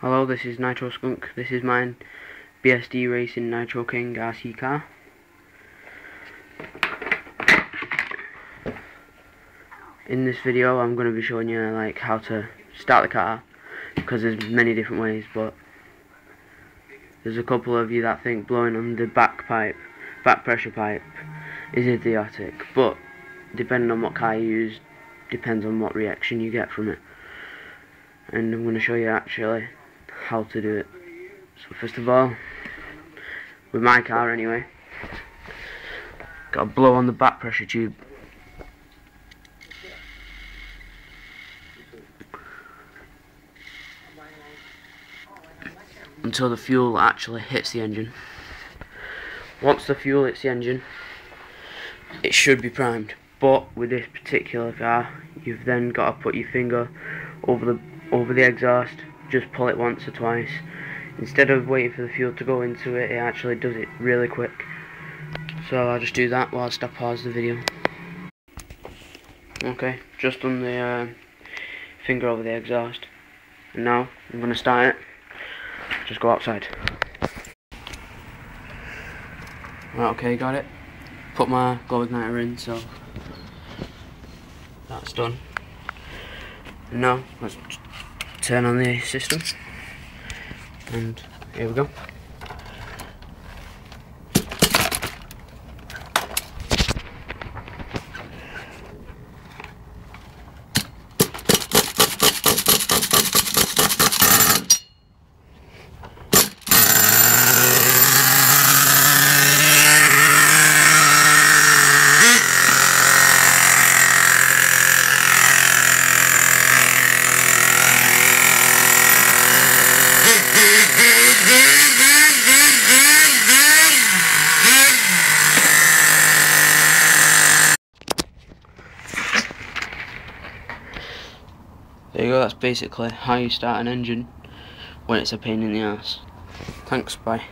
Hello, this is Nitro Skunk. This is mine BSD Racing Nitro King RC car. In this video I'm going to be showing you like how to start the car, because there's many different ways, but there's a couple of you that think blowing on the back pressure pipe is idiotic, but depending on what car you use depends on what reaction you get from it, and I'm going to show you actually how to do it. So first of all, with my car anyway, got to blow on the back pressure tube. Until the fuel actually hits the engine. Once the fuel hits the engine, it should be primed. But with this particular car, you've then got to put your finger over the exhaust. Just pull it once or twice. Instead of waiting for the fuel to go into it, it actually does it really quick. So I'll just do that whilst I pause the video. Okay, just on the finger over the exhaust. And now I'm going to start it. Just go outside. Right, okay, got it. Put my glow igniter in, so that's done. And now let's turn on the system, and here we go. There you go, that's basically how you start an engine when it's a pain in the ass. Thanks, bye.